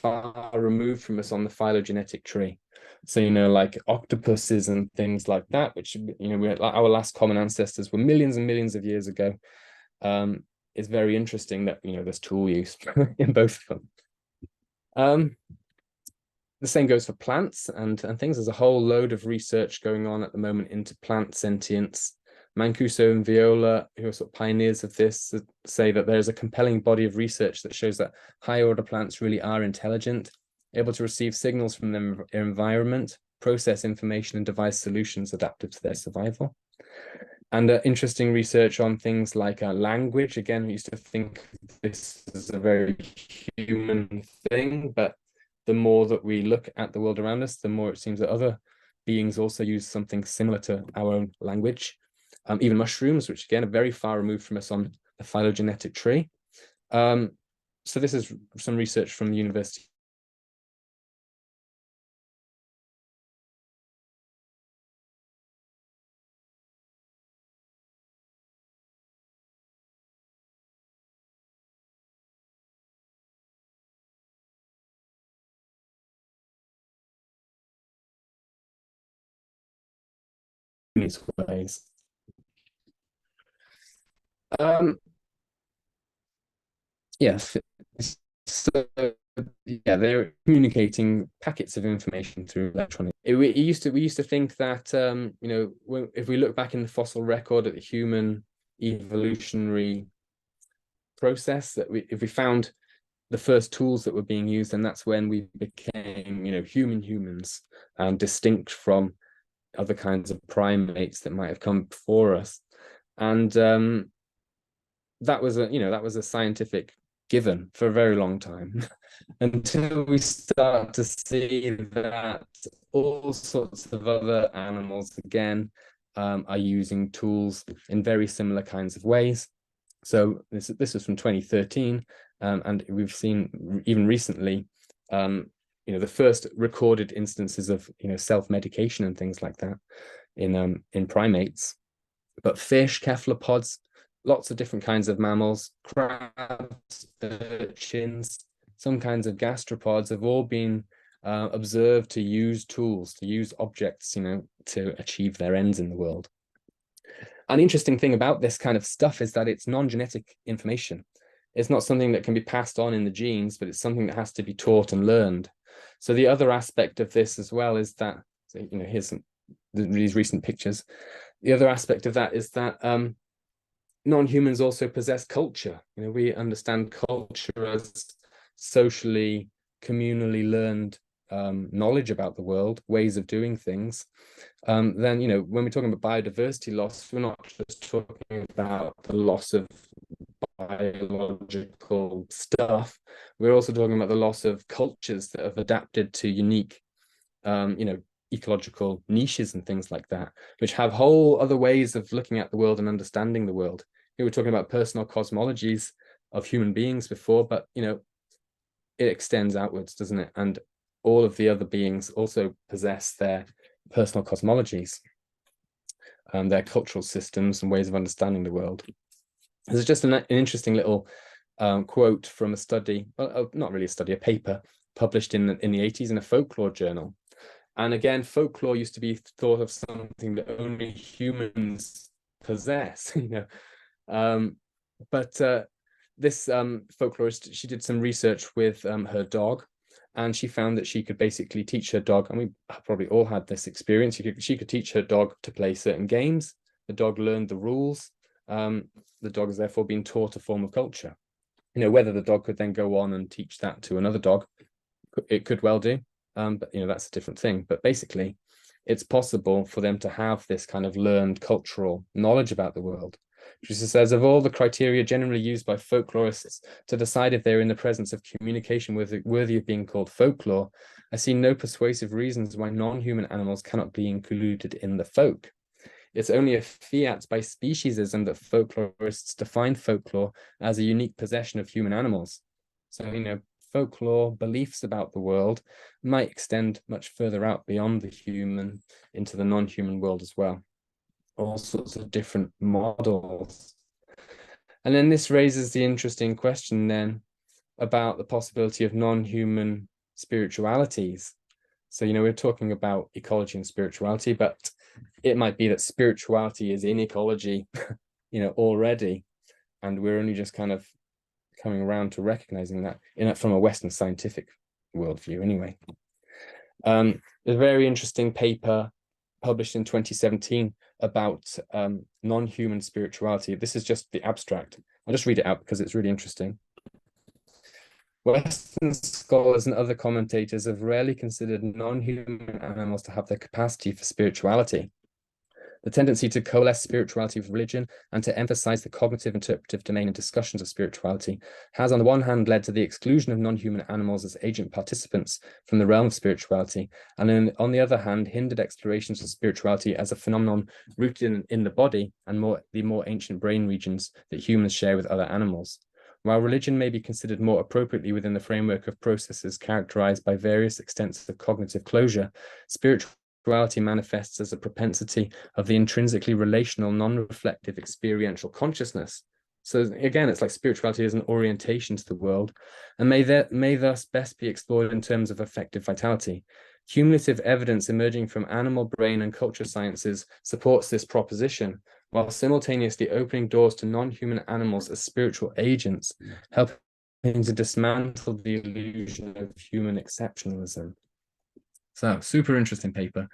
far removed from us on the phylogenetic tree. So, you know, like octopuses and things like that, which, you know, our last common ancestors were millions and millions of years ago. It's very interesting that, you know, there's tool use in both of them. The same goes for plants and things. There's a whole load of research going on at the moment into plant sentience. Mancuso and Viola, who are sort of pioneers of this, say that there's a compelling body of research that shows that higher order plants really are intelligent, able to receive signals from their environment, process information, and devise solutions adapted to their survival. And interesting research on things like language. Again, we used to think this is a very human thing, but the more that we look at the world around us, the more it seems that other beings also use something similar to our own language. Even mushrooms, which again are very far removed from us on the phylogenetic tree. So this is some research from the University. Ways. Um, yes. So yeah, they're communicating packets of information through electronic. We used to think that you know, if we look back in the fossil record at the human evolutionary process, that if we found the first tools that were being used, and that's when we became, you know, humans, distinct from other kinds of primates that might have come before us. And that was a scientific given for a very long time until we start to see that all sorts of other animals again are using tools in very similar kinds of ways. So this was from 2013, and we've seen even recently, you know, the first recorded instances of, you know, self-medication and things like that in primates. But fish, cephalopods, lots of different kinds of mammals, crabs, urchins, some kinds of gastropods have all been observed to use tools, to use objects, you know, to achieve their ends in the world. An interesting thing about this kind of stuff is that it's non-genetic information. It's not something that can be passed on in the genes, but it's something that has to be taught and learned. So the other aspect of this as well is that, so, you know, here's these recent pictures. The other aspect of that is that non-humans also possess culture. You know, we understand culture as socially, communally learned knowledge about the world, ways of doing things. Then, you know, when we're talking about biodiversity loss, we're not just talking about the loss of biological stuff. We're also talking about the loss of cultures that have adapted to unique, you know, ecological niches and things like that, which have whole other ways of looking at the world and understanding the world. We were talking about personal cosmologies of human beings before, but, you know, it extends outwards, doesn't it? And all of the other beings also possess their personal cosmologies, their cultural systems and ways of understanding the world. There's just an interesting little quote from a study, well, not really a study, a paper published in the 80s in a folklore journal. And again, folklore used to be thought of something that only humans possess, you know. But this folklorist, she did some research with her dog, and she found that she could basically teach her dog, and we probably all had this experience, she could teach her dog to play certain games. The dog learned the rules. The dog is therefore being taught a form of culture. You know, whether the dog could then go on and teach that to another dog, it could well do. But, you know, that's a different thing. But basically, it's possible for them to have this kind of learned cultural knowledge about the world. She says, of all the criteria generally used by folklorists to decide if they're in the presence of communication worthy of being called folklore, I see no persuasive reasons why non-human animals cannot be included in the folk. It's only a fiat by speciesism that folklorists define folklore as a unique possession of human animals. So, you know, folklore beliefs about the world might extend much further out beyond the human into the non-human world as well. All sorts of different models. And then this raises the interesting question then about the possibility of non-human spiritualities. So, you know, we're talking about ecology and spirituality, but it might be that spirituality is in ecology, you know, already, and we're only just kind of coming around to recognizing that from a Western scientific worldview anyway. There's a very interesting paper published in 2017 about non-human spirituality. This is just the abstract. I'll just read it out because it's really interesting. Western scholars and other commentators have rarely considered non-human animals to have the capacity for spirituality. The tendency to coalesce spirituality with religion and to emphasize the cognitive interpretive domain in discussions of spirituality has on the one hand led to the exclusion of non-human animals as agent participants from the realm of spirituality, and then on the other hand hindered explorations of spirituality as a phenomenon rooted in the body and the more ancient brain regions that humans share with other animals. While religion may be considered more appropriately within the framework of processes characterized by various extents of cognitive closure, spirituality manifests as a propensity of the intrinsically relational, non-reflective experiential consciousness. So again, it's like spirituality is an orientation to the world and may thus best be explored in terms of affective vitality. Cumulative evidence emerging from animal brain and culture sciences supports this proposition, while simultaneously opening doors to non-human animals as spiritual agents, helping to dismantle the illusion of human exceptionalism. So, super interesting paper.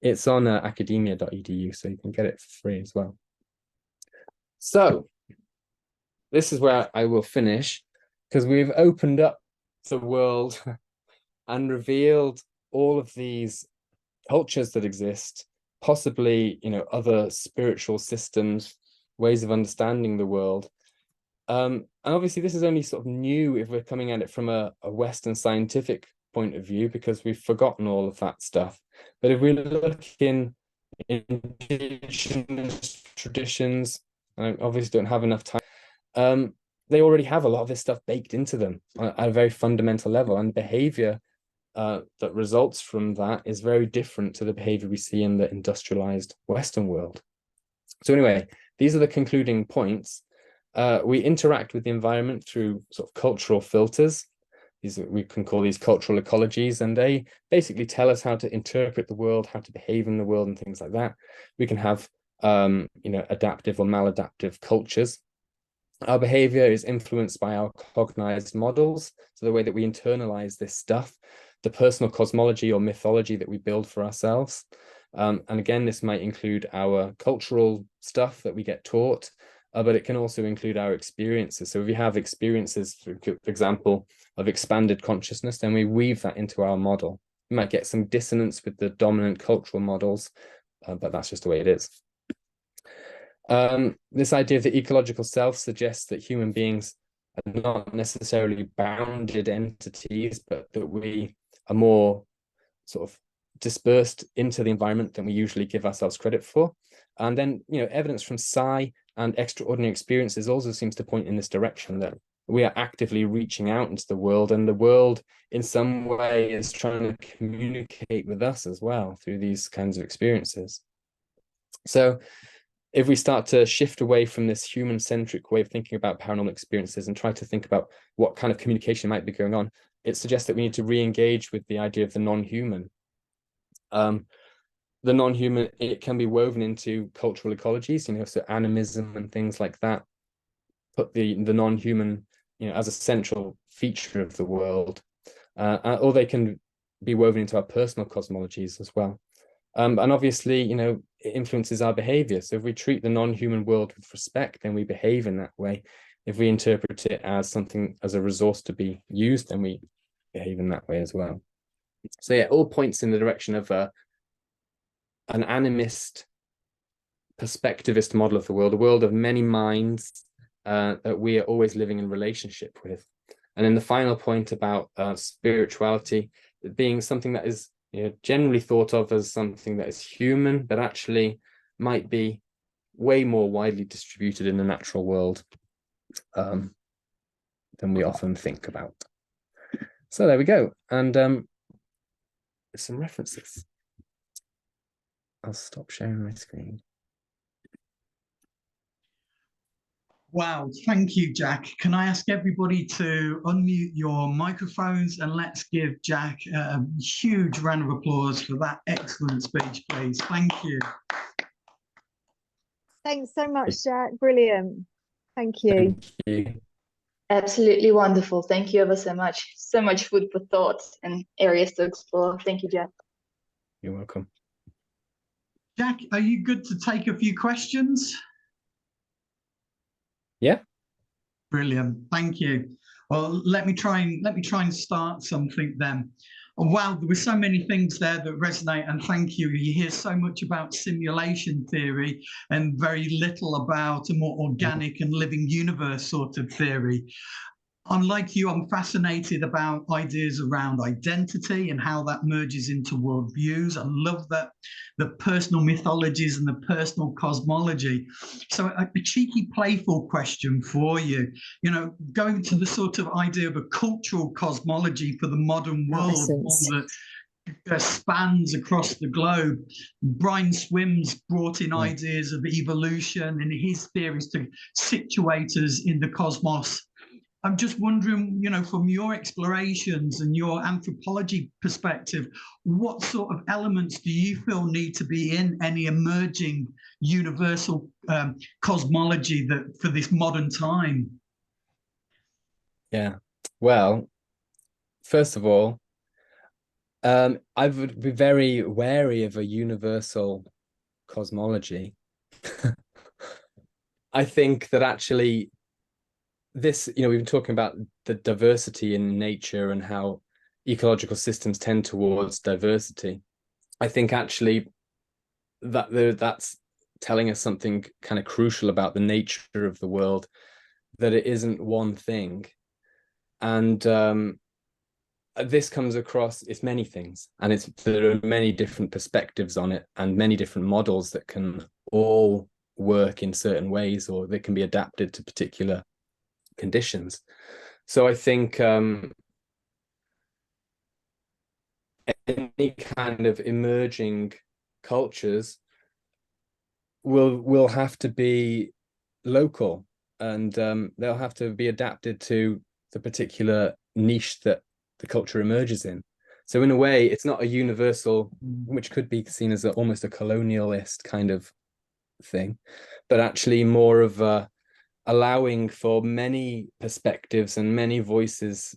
It's on academia.edu, so you can get it for free as well. So, this is where I will finish, because we've opened up the world and revealed all of these cultures that exist, possibly, other spiritual systems, ways of understanding the world. And obviously this is only sort of new if we're coming at it from a Western scientific point of view, because we've forgotten all of that stuff. But if we look in indigenous traditions, I obviously don't have enough time, they already have a lot of this stuff baked into them at a very fundamental level, and behavior that results from that is very different to the behavior we see in the industrialized Western world. So anyway, these are the concluding points. We interact with the environment through sort of cultural filters. We can call these cultural ecologies, and they basically tell us how to interpret the world, how to behave in the world, and things like that. We can have adaptive or maladaptive cultures. Our behavior is influenced by our cognized models, so the way that we internalize this stuff, the personal cosmology or mythology that we build for ourselves. And again, this might include our cultural stuff that we get taught, but it can also include our experiences. So if we have experiences, for example, of expanded consciousness, then we weave that into our model. We might get some dissonance with the dominant cultural models, but that's just the way it is. This idea of the ecological self suggests that human beings are not necessarily bounded entities, but that we are more sort of dispersed into the environment than we usually give ourselves credit for. And then, evidence from psi and extraordinary experiences also seems to point in this direction, that we are actively reaching out into the world, and the world in some way is trying to communicate with us as well through these kinds of experiences. So if we start to shift away from this human-centric way of thinking about paranormal experiences and try to think about what kind of communication might be going on, it suggests that we need to re-engage with the idea of the non-human. The non-human, it can be woven into cultural ecologies, so animism and things like that put the non-human, as a central feature of the world, or they can be woven into our personal cosmologies as well. And obviously, it influences our behavior. So if we treat the non-human world with respect, then we behave in that way. If we interpret it as something, as a resource to be used, then we behave in that way as well. So yeah, all points in the direction of an animist, perspectivist model of the world, a world of many minds that we are always living in relationship with. And then the final point about spirituality being something that is generally thought of as something that is human, but actually might be way more widely distributed in the natural world than we often think about. So there we go. And some references. I'll stop sharing my screen. Wow, thank you, Jack. Can I ask everybody to unmute your microphones, and let's give Jack a huge round of applause for that excellent speech, please. Thank you. Thanks so much, Jack. Brilliant. Thank you. Thank you. Absolutely wonderful. Thank you ever so much. So much food for thought and areas to explore. Thank you, Jack. You're welcome. Jack, are you good to take a few questions? Yeah. Brilliant. Thank you. Well, let me try and start something then. Wow, there were so many things there that resonate, and thank you. You hear so much about simulation theory and very little about a more organic and living universe sort of theory. Unlike you, I'm fascinated about ideas around identity and how that merges into worldviews. I love that, the personal mythologies and the personal cosmology. So a cheeky, playful question for you, going to the sort of idea of a cultural cosmology for the modern world, one that spans across the globe. Brian Swims brought in ideas of evolution and his theories to situate us in the cosmos I'm just wondering, from your explorations and your anthropology perspective, what sort of elements do you feel need to be in any emerging universal cosmology that for this modern time? Yeah. Well, first of all, I would be very wary of a universal cosmology. I think that actually this, we've been talking about the diversity in nature and how ecological systems tend towards diversity. I think actually that's telling us something kind of crucial about the nature of the world, that it isn't one thing. And this comes across, it's many things, and there are many different perspectives on it and many different models that can all work in certain ways, or they can be adapted to particular conditions. So I think any kind of emerging cultures will have to be local, and they'll have to be adapted to the particular niche that the culture emerges in. So in a way, it's not a universal, which could be seen as almost a colonialist kind of thing, but actually more of a allowing for many perspectives and many voices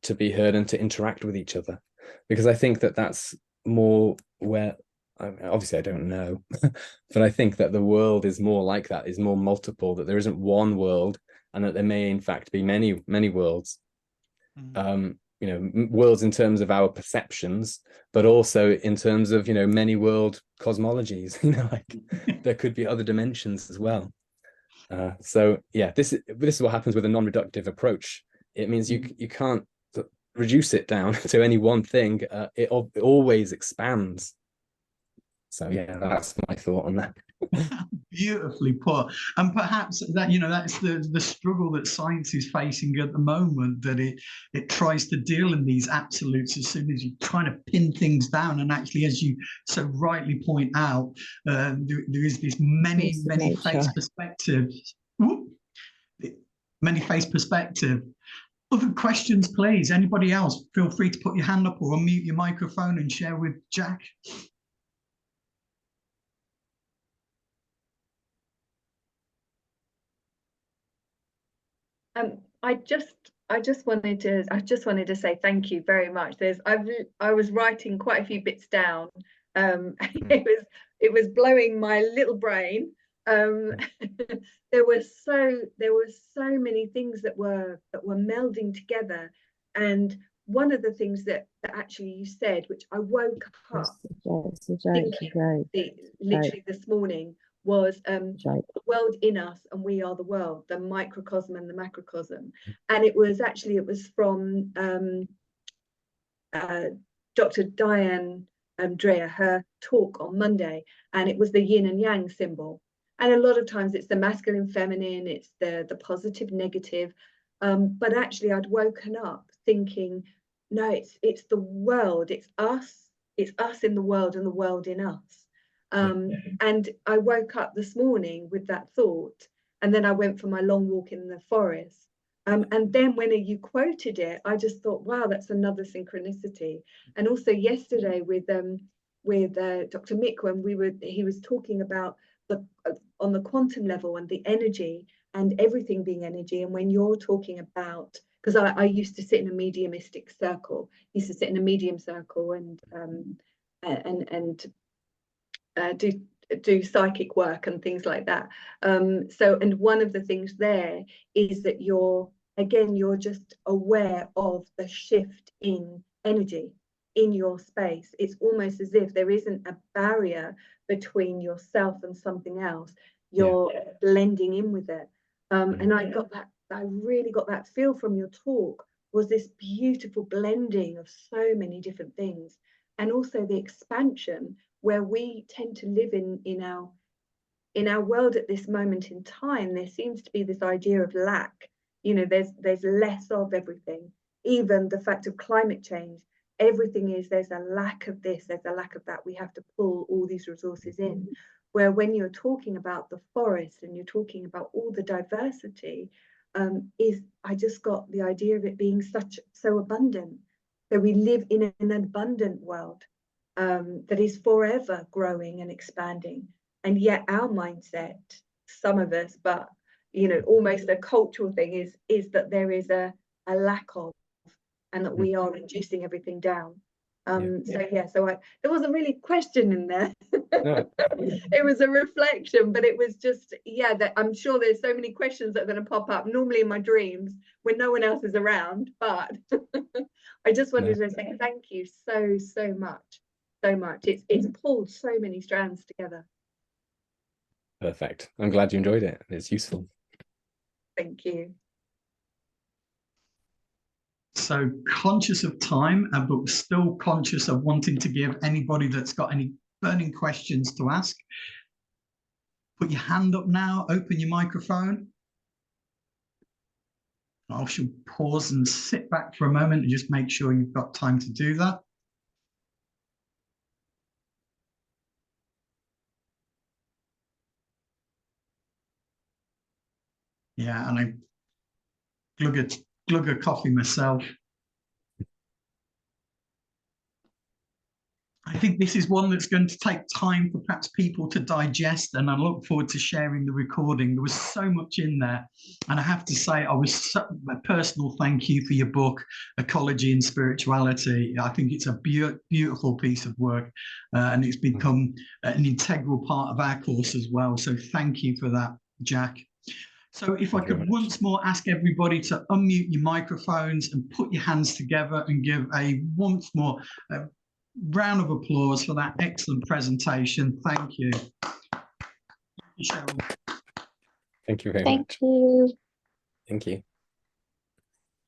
to be heard and to interact with each other. Because I think that that's more where, obviously I don't know, but I think that the world is more like that, is more multiple, that there isn't one world, and that there may in fact be many, many worlds. Worlds in terms of our perceptions, but also in terms of, many world cosmologies, like there could be other dimensions as well. So yeah, this is what happens with a non-reductive approach. It means you can't reduce it down to any one thing. It always expands. So yeah, that's my thought on that. Beautifully put. And perhaps that, that's the struggle that science is facing at the moment, that it tries to deal in these absolutes as soon as you're trying to pin things down. And actually, as you so rightly point out, there is this many face perspective. Many face perspective. Other questions, please. Anybody else? Feel free to put your hand up or unmute your microphone and share with Jack. I just wanted to say thank you very much. I was writing quite a few bits down. It was blowing my little brain. There were so many things that were melding together, and one of the things that actually you said, which I woke up thinking literally this morning, was the world in us and we are the world, the microcosm and the macrocosm. And it was from Dr. Diane Dreher, her talk on Monday, and it was the yin and yang symbol. And a lot of times it's the masculine, feminine, it's the positive, negative. But actually I'd woken up thinking, no, it's the world, it's us in the world and the world in us. And I woke up this morning with that thought, and then I went for my long walk in the forest. And then when you quoted it, I just thought, wow, that's another synchronicity. And also yesterday with Dr. Mick, when he was talking about on the quantum level and the energy and everything being energy. And when you're talking about, because I used to sit in a mediumistic circle, used to sit in a medium circle and do psychic work and things like that. And one of the things there is that you're just aware of the shift in energy in your space. It's almost as if there isn't a barrier between yourself and something else. You're blending in with it. And I really got that feel from your talk, was this beautiful blending of so many different things, and also the expansion where we tend to live in our world at this moment in time. There seems to be this idea of lack. There's less of everything. Even the fact of climate change, everything there's a lack of this, there's a lack of that. We have to pull all these resources in. Where when you're talking about the forest and you're talking about all the diversity, is I just got the idea of it being so abundant. So we live in an abundant world that is forever growing and expanding. And yet our mindset, some of us, but you know, almost a cultural thing is that there is a lack of, and that we are reducing everything down. So there wasn't really a question in there. No. It was a reflection, but it was just, that I'm sure there's so many questions that are going to pop up normally in my dreams when no one else is around, but I just wanted to say thank you so much. It's pulled so many strands together. Perfect. I'm glad you enjoyed it. It's useful. Thank you. So conscious of time, but still conscious of wanting to give anybody that's got any burning questions to ask. Put your hand up now, open your microphone. I shall pause and sit back for a moment and just make sure you've got time to do that. Yeah, and I glug a coffee myself. I think this is one that's going to take time for perhaps people to digest, and I look forward to sharing the recording. There was so much in there, and I have to say, a personal thank you for your book, Ecology and Spirituality. I think it's a beautiful piece of work, and it's become an integral part of our course as well. So thank you for that, Jack. So if I could once more ask everybody to unmute your microphones and put your hands together and give once more round of applause for that excellent presentation. Thank you. Thank you very much. Thank you. Thank you.